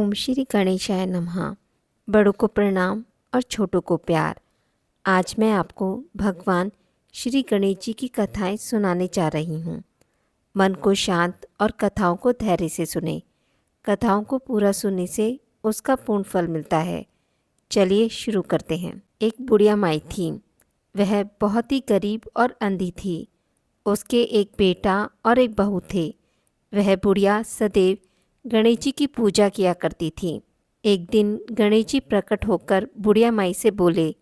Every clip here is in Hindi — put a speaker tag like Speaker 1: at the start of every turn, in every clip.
Speaker 1: ओम श्री गणेशाय नमः। बड़ों को प्रणाम और छोटों को प्यार। आज मैं आपको भगवान श्री गणेश जी की कथाएं सुनाने जा रही हूँ। मन को शांत और कथाओं को धैर्य से सुने। कथाओं को पूरा सुनने से उसका पूर्ण फल मिलता है। चलिए शुरू करते हैं। एक बुढ़िया माई थी। वह बहुत ही गरीब और अंधी थी। उसके एक बेटा और एक बहू थे। वह बुढ़िया सदैव गणेश जी की पूजा किया करती थी। एक दिन गणेश जी प्रकट होकर बुढ़िया माई से बोले,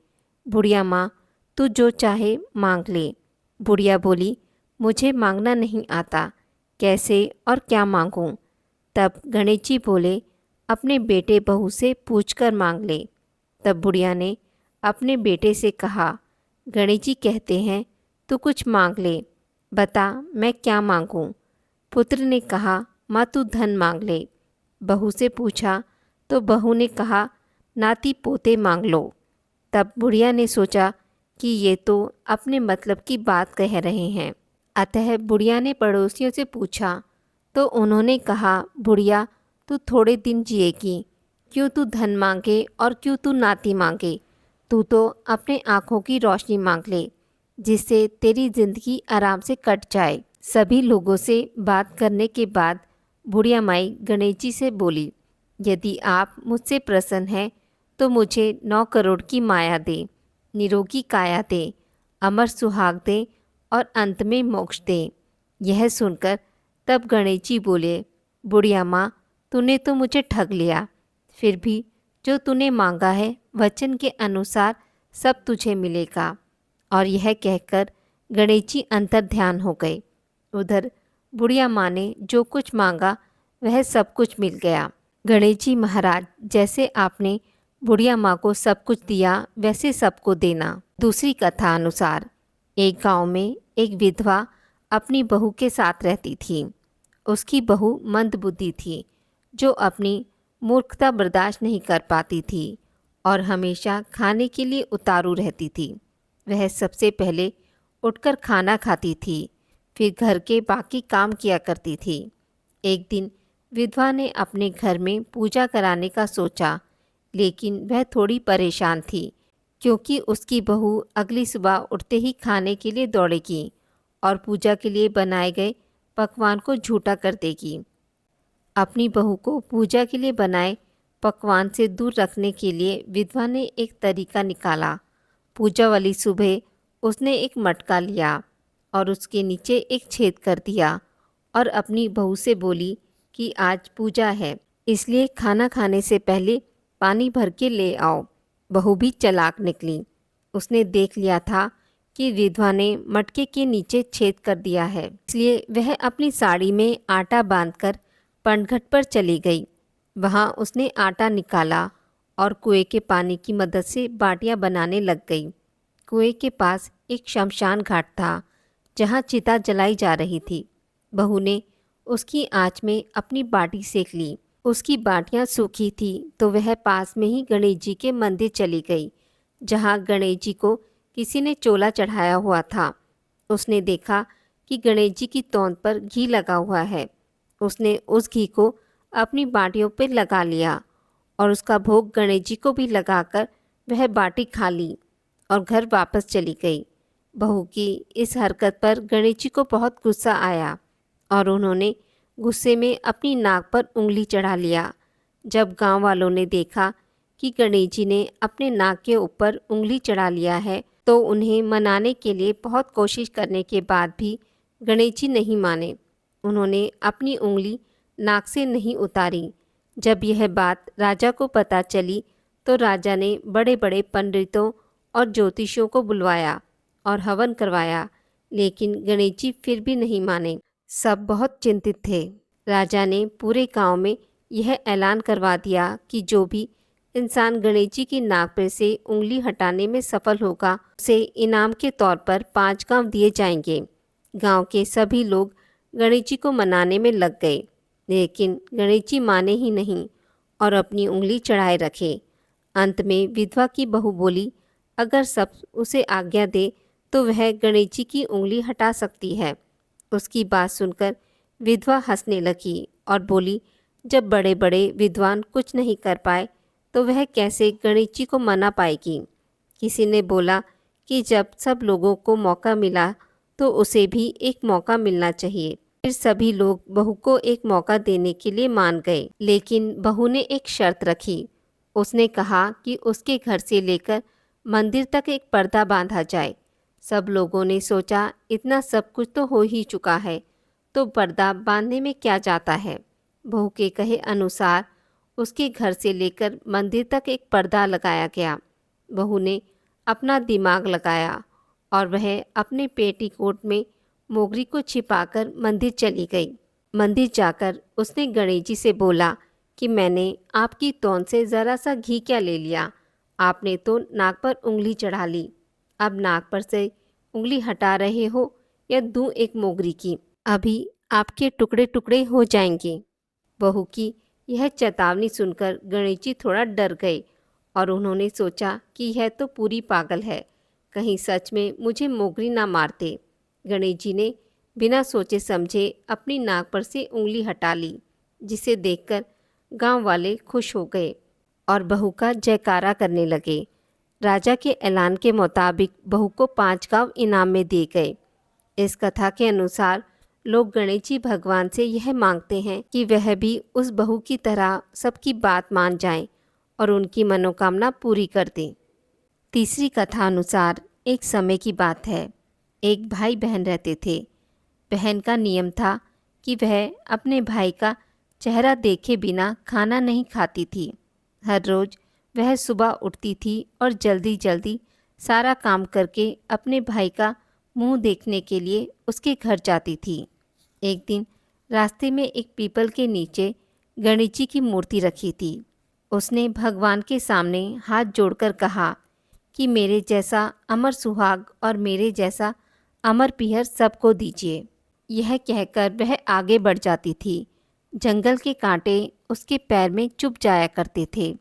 Speaker 1: बुढ़िया माँ, तू जो चाहे मांग ले। बुढ़िया बोली, मुझे मांगना नहीं आता, कैसे और क्या मांगूं? तब गणेश जी बोले, अपने बेटे बहू से पूछकर मांग ले। तब बुढ़िया ने अपने बेटे से कहा, गणेश जी कहते हैं तू कुछ मांग ले, बता मैं क्या मांगूं? पुत्र ने कहा, माँ तू धन मांग ले। बहू से पूछा तो बहू ने कहा, नाती पोते मांग लो। तब बुढ़िया ने सोचा कि ये तो अपने मतलब की बात कह रहे हैं। अतः बुढ़िया ने पड़ोसियों से पूछा तो उन्होंने कहा, बुढ़िया तू थोड़े दिन जिएगी, क्यों तू धन मांगे और क्यों तू नाती मांगे? तू तो अपने आँखों की रोशनी मांग ले, जिससे तेरी जिंदगी आराम से कट जाए। सभी लोगों से बात करने के बाद बुढ़िया माई गणेश जी से बोली, यदि आप मुझसे प्रसन्न हैं तो मुझे 9 करोड़ की माया दे, निरोगी काया दे, अमर सुहाग दे और अंत में मोक्ष दे। यह सुनकर तब गणेश जी बोले, बुढ़िया माँ, तूने तो मुझे ठग लिया। फिर भी जो तूने मांगा है वचन के अनुसार सब तुझे मिलेगा। और यह कहकर गणेश जी अंतर ध्यान हो गए। उधर बुढ़िया माँ ने जो कुछ मांगा वह सब कुछ मिल गया। गणेश जी महाराज, जैसे आपने बुढ़िया माँ को सब कुछ दिया वैसे सबको देना। दूसरी कथा अनुसार एक गांव में एक विधवा अपनी बहू के साथ रहती थी। उसकी बहू मंदबुद्धि थी, जो अपनी मूर्खता बर्दाश्त नहीं कर पाती थी और हमेशा खाने के लिए उतारू रहती थी। वह सबसे पहले उठकर खाना खाती थी, फिर घर के बाकी काम किया करती थी। एक दिन विधवा ने अपने घर में पूजा कराने का सोचा, लेकिन वह थोड़ी परेशान थी, क्योंकि उसकी बहू अगली सुबह उठते ही खाने के लिए दौड़ेगी और पूजा के लिए बनाए गए पकवान को झूठा कर देगी। अपनी बहू को पूजा के लिए बनाए पकवान से दूर रखने के लिए विधवा ने एक तरीका निकाला। पूजा वाली सुबह उसने एक मटका लिया और उसके नीचे एक छेद कर दिया और अपनी बहू से बोली कि आज पूजा है, इसलिए खाना खाने से पहले पानी भर के ले आओ। बहू भी चालाक निकली। उसने देख लिया था कि विधवा ने मटके के नीचे छेद कर दिया है, इसलिए वह अपनी साड़ी में आटा बांधकर पनघट पर चली गई। वहाँ उसने आटा निकाला और कुएं के पानी की मदद से बाटियां बनाने लग गई। कुएं के पास एक शमशान घाट था, जहाँ चिता जलाई जा रही थी। बहू ने उसकी आंच में अपनी बाटी सेक ली। उसकी बाटियां सूखी थी तो वह पास में ही गणेश जी के मंदिर चली गई, जहाँ गणेश जी को किसी ने चोला चढ़ाया हुआ था। उसने देखा कि गणेश जी की तौन पर घी लगा हुआ है। उसने उस घी को अपनी बाटियों पर लगा लिया और उसका भोग गणेश जी को भी लगाकर वह बाटी खा ली और घर वापस चली गई। बहू की इस हरकत पर गणेश जी को बहुत गुस्सा आया और उन्होंने गुस्से में अपनी नाक पर उंगली चढ़ा लिया। जब गांव वालों ने देखा कि गणेश जी ने अपने नाक के ऊपर उंगली चढ़ा लिया है तो उन्हें मनाने के लिए बहुत कोशिश करने के बाद भी गणेश जी नहीं माने। उन्होंने अपनी उंगली नाक से नहीं उतारी। जब यह बात राजा को पता चली तो राजा ने बड़े बड़े पंडितों और ज्योतिषियों को बुलवाया और हवन करवाया, लेकिन गणेश जी फिर भी नहीं माने। सब बहुत चिंतित थे। राजा ने पूरे गांव में यह ऐलान करवा दिया कि जो भी इंसान गणेश जी की नाक पर से उंगली हटाने में सफल होगा उसे इनाम के तौर पर 5 गांव दिए जाएंगे। गांव के सभी लोग गणेश जी को मनाने में लग गए, लेकिन गणेश जी माने ही नहीं और अपनी उंगली चढ़ाए रखे। अंत में विधवा की बहू बोली, अगर सब उसे आज्ञा दे तो वह गणेश जी की उंगली हटा सकती है। उसकी बात सुनकर विधवा हंसने लगी और बोली, जब बड़े बड़े विद्वान कुछ नहीं कर पाए तो वह कैसे गणेश जी को मना पाएगी। किसी ने बोला कि जब सब लोगों को मौका मिला तो उसे भी एक मौका मिलना चाहिए। फिर सभी लोग बहू को एक मौका देने के लिए मान गए, लेकिन बहू ने एक शर्त रखी। उसने कहा कि उसके घर से लेकर मंदिर तक एक पर्दा बांधा जाए। सब लोगों ने सोचा इतना सब कुछ तो हो ही चुका है, तो पर्दा बांधने में क्या जाता है। बहू के कहे अनुसार उसके घर से लेकर मंदिर तक एक पर्दा लगाया गया। बहू ने अपना दिमाग लगाया और वह अपने पेटीकोट में मोगरी को छिपाकर मंदिर चली गई। मंदिर जाकर उसने गणेश जी से बोला कि मैंने आपकी तौन से ज़रा सा घी क्या ले लिया, आपने तो नाक पर उंगली चढ़ा ली। अब नाक पर से उंगली हटा रहे हो या दूं एक मोगरी की, अभी आपके टुकड़े टुकड़े हो जाएंगे। बहू की यह चेतावनी सुनकर गणेश जी थोड़ा डर गए और उन्होंने सोचा कि यह तो पूरी पागल है, कहीं सच में मुझे मोगरी ना मारते। गणेश जी ने बिना सोचे समझे अपनी नाक पर से उंगली हटा ली, जिसे देखकर गांव वाले खुश हो गए और बहू का जयकारा करने लगे। राजा के ऐलान के मुताबिक बहू को 5 गांव इनाम में दिए गए। इस कथा के अनुसार लोग गणेश जी भगवान से यह मांगते हैं कि वह भी उस बहू की तरह सबकी बात मान जाएं और उनकी मनोकामना पूरी कर दें। तीसरी कथा अनुसार एक समय की बात है। एक भाई बहन रहते थे। बहन का नियम था कि वह अपने भाई का चेहरा देखे बिना खाना नहीं खाती थी। हर रोज़ वह सुबह उठती थी और जल्दी जल्दी सारा काम करके अपने भाई का मुंह देखने के लिए उसके घर जाती थी। एक दिन रास्ते में एक पीपल के नीचे गणेश जी की मूर्ति रखी थी। उसने भगवान के सामने हाथ जोड़कर कहा कि मेरे जैसा अमर सुहाग और मेरे जैसा अमर पीहर सबको दीजिए। यह कहकर वह आगे बढ़ जाती थी। जंगल के कांटे उसके पैर में चुभ जाया करते थे।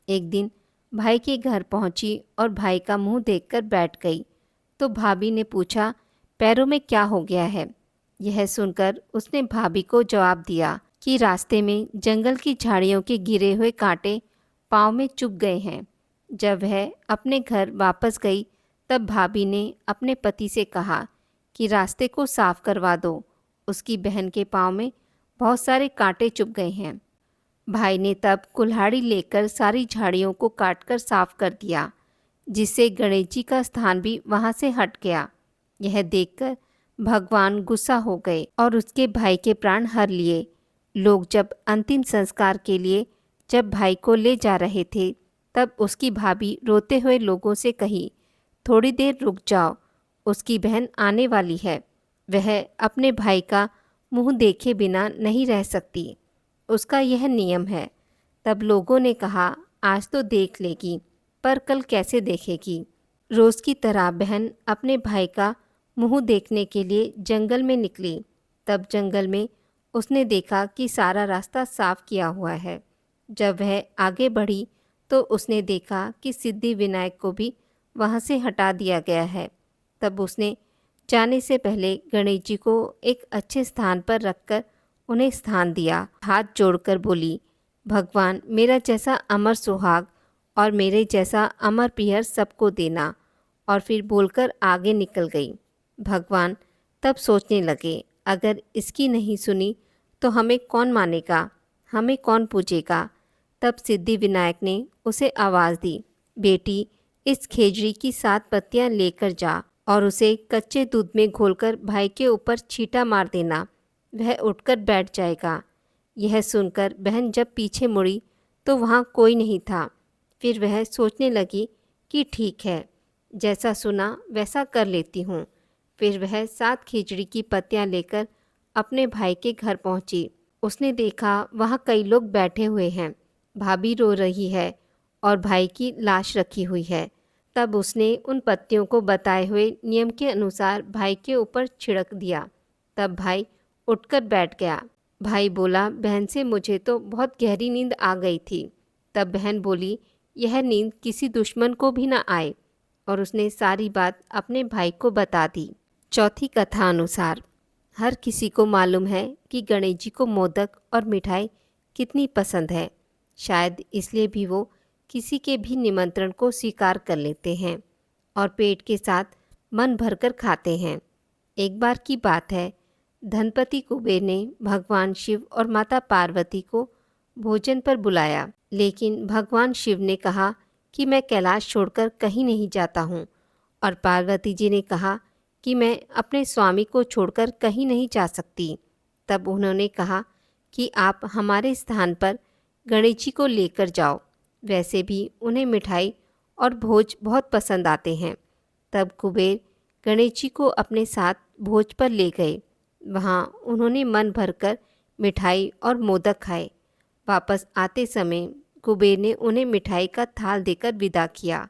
Speaker 1: एक दिन भाई के घर पहुंची और भाई का मुंह देखकर बैठ गई तो भाभी ने पूछा, पैरों में क्या हो गया है। यह सुनकर उसने भाभी को जवाब दिया कि रास्ते में जंगल की झाड़ियों के गिरे हुए कांटे पाँव में चुभ गए हैं। जब वह अपने घर वापस गई तब भाभी ने अपने पति से कहा कि रास्ते को साफ करवा दो, उसकी बहन के पाँव में बहुत सारे कांटे चुभ गए हैं। भाई ने तब कुल्हाड़ी लेकर सारी झाड़ियों को काटकर साफ कर दिया, जिससे गणेश जी का स्थान भी वहाँ से हट गया। यह देखकर भगवान गुस्सा हो गए और उसके भाई के प्राण हर लिए। लोग जब अंतिम संस्कार के लिए जब भाई को ले जा रहे थे तब उसकी भाभी रोते हुए लोगों से कही, थोड़ी देर रुक जाओ, उसकी बहन आने वाली है, वह अपने भाई का मुंह देखे बिना नहीं रह सकती, उसका यह नियम है। तब लोगों ने कहा, आज तो देख लेगी, पर कल कैसे देखेगी। रोज़ की तरह बहन अपने भाई का मुंह देखने के लिए जंगल में निकली। तब जंगल में उसने देखा कि सारा रास्ता साफ किया हुआ है। जब वह आगे बढ़ी तो उसने देखा कि सिद्धि विनायक को भी वहाँ से हटा दिया गया है। तब उसने जाने से पहले गणेश जी को एक अच्छे स्थान पर रखकर उन्हें स्थान दिया। हाथ जोड़कर बोली, भगवान मेरा जैसा अमर सुहाग और मेरे जैसा अमर पीहर सबको देना, और फिर बोलकर आगे निकल गई। भगवान तब सोचने लगे, अगर इसकी नहीं सुनी तो हमें कौन मानेगा, हमें कौन पूजेगा। तब सिद्धि विनायक ने उसे आवाज़ दी, बेटी इस खेजड़ी की 7 पत्तियां लेकर जा और उसे कच्चे दूध में घोलकर भाई के ऊपर छींटा मार देना, वह उठकर बैठ जाएगा। यह सुनकर बहन जब पीछे मुड़ी तो वहाँ कोई नहीं था। फिर वह सोचने लगी कि ठीक है, जैसा सुना वैसा कर लेती हूँ। फिर वह 7 खिचड़ी की पत्तियाँ लेकर अपने भाई के घर पहुँची। उसने देखा वहाँ कई लोग बैठे हुए हैं, भाभी रो रही है और भाई की लाश रखी हुई है। तब उसने उन पत्तियों को बताए हुए नियम के अनुसार भाई के ऊपर छिड़क दिया। तब भाई उठकर बैठ गया। भाई बोला, बहन से मुझे तो बहुत गहरी नींद आ गई थी। तब बहन बोली, यह नींद किसी दुश्मन को भी ना आए, और उसने सारी बात अपने भाई को बता दी। चौथी कथा अनुसार हर किसी को मालूम है कि गणेश जी को मोदक और मिठाई कितनी पसंद है। शायद इसलिए भी वो किसी के भी निमंत्रण को स्वीकार कर लेते हैं और पेट के साथ मन भरकर खाते हैं। एक बार की बात है, धनपति कुबेर ने भगवान शिव और माता पार्वती को भोजन पर बुलाया, लेकिन भगवान शिव ने कहा कि मैं कैलाश छोड़कर कहीं नहीं जाता हूँ, और पार्वती जी ने कहा कि मैं अपने स्वामी को छोड़कर कहीं नहीं जा सकती। तब उन्होंने कहा कि आप हमारे स्थान पर गणेश जी को लेकर जाओ, वैसे भी उन्हें मिठाई और भोज बहुत पसंद आते हैं। तब कुबेर गणेश जी को अपने साथ भोज पर ले गए। वहाँ उन्होंने मन भरकर मिठाई और मोदक खाए। वापस आते समय कुबेर ने उन्हें मिठाई का थाल देकर विदा किया।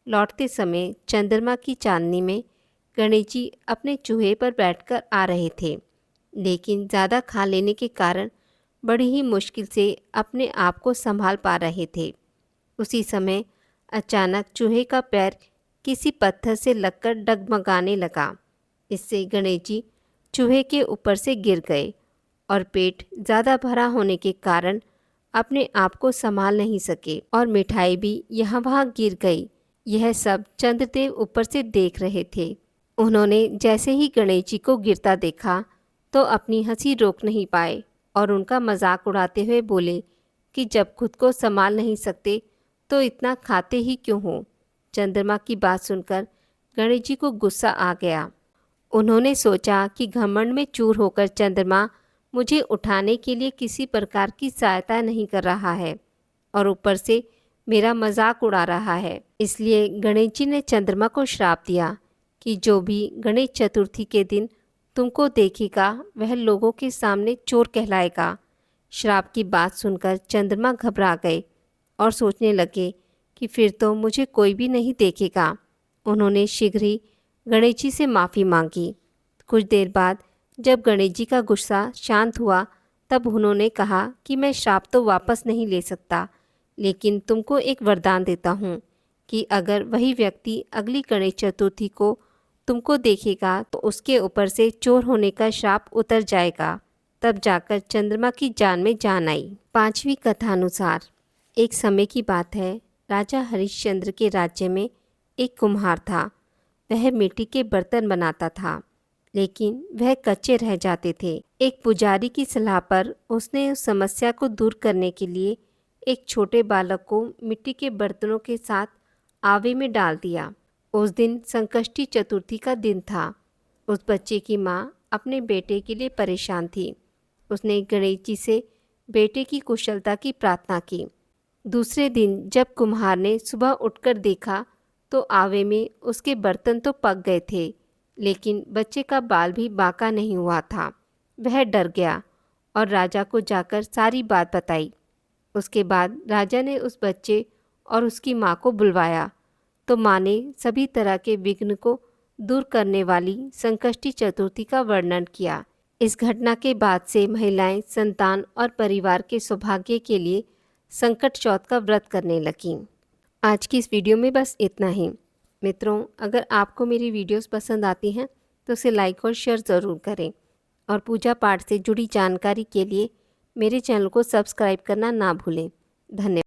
Speaker 1: लौटते समय चंद्रमा की चांदनी में गणेश जी अपने चूहे पर बैठकर आ रहे थे, लेकिन ज़्यादा खा लेने के कारण बड़ी ही मुश्किल से अपने आप को संभाल पा रहे थे। उसी समय अचानक चूहे का पैर किसी पत्थर से लगकर डगमगाने लगा। इससे गणेश जी चूहे के ऊपर से गिर गए और पेट ज़्यादा भरा होने के कारण अपने आप को संभाल नहीं सके और मिठाई भी यहाँ वहाँ गिर गई। यह सब चंद्रदेव ऊपर से देख रहे थे। उन्होंने जैसे ही गणेश जी को गिरता देखा तो अपनी हंसी रोक नहीं पाए और उनका मजाक उड़ाते हुए बोले कि जब खुद को संभाल नहीं सकते तो इतना खाते ही क्यों हो। चंद्रमा की बात सुनकर गणेश जी को गुस्सा आ गया। उन्होंने सोचा कि घमंड में चूर होकर चंद्रमा मुझे उठाने के लिए किसी प्रकार की सहायता नहीं कर रहा है और ऊपर से मेरा मजाक उड़ा रहा है। इसलिए गणेश जी ने चंद्रमा को श्राप दिया कि जो भी गणेश चतुर्थी के दिन तुमको देखेगा वह लोगों के सामने चोर कहलाएगा। श्राप की बात सुनकर चंद्रमा घबरा गए और सोचने लगे कि फिर तो मुझे कोई भी नहीं देखेगा। उन्होंने शीघ्र ही गणेश जी से माफ़ी मांगी। कुछ देर बाद जब गणेश जी का गुस्सा शांत हुआ तब उन्होंने कहा कि मैं श्राप तो वापस नहीं ले सकता, लेकिन तुमको एक वरदान देता हूँ कि अगर वही व्यक्ति अगली गणेश चतुर्थी को तुमको देखेगा तो उसके ऊपर से चोर होने का श्राप उतर जाएगा। तब जाकर चंद्रमा की जान में जान आई। 5वीं कथा अनुसार एक समय की बात है, राजा हरिश्चंद्र के राज्य में एक कुम्हार था। वह मिट्टी के बर्तन बनाता था, लेकिन वह कच्चे रह जाते थे। एक पुजारी की सलाह पर उसने उस समस्या को दूर करने के लिए एक छोटे बालक को मिट्टी के बर्तनों के साथ आवे में डाल दिया। उस दिन संकष्टी चतुर्थी का दिन था। उस बच्चे की माँ अपने बेटे के लिए परेशान थी। उसने गणेश जी से बेटे की कुशलता की प्रार्थना की। दूसरे दिन जब कुम्हार ने सुबह उठकर देखा तो आवे में उसके बर्तन तो पक गए थे, लेकिन बच्चे का बाल भी बांका नहीं हुआ था। वह डर गया और राजा को जाकर सारी बात बताई। उसके बाद राजा ने उस बच्चे और उसकी माँ को बुलवाया तो माँ ने सभी तरह के विघ्न को दूर करने वाली संकष्टी चतुर्थी का वर्णन किया। इस घटना के बाद से महिलाएं संतान और परिवार के सौभाग्य के लिए संकट चौथ का व्रत करने लगीं। आज की इस वीडियो में बस इतना ही। मित्रों, अगर आपको मेरी वीडियोस पसंद आती हैं तो उसे लाइक और शेयर ज़रूर करें और पूजा पाठ से जुड़ी जानकारी के लिए मेरे चैनल को सब्सक्राइब करना ना भूलें। धन्यवाद।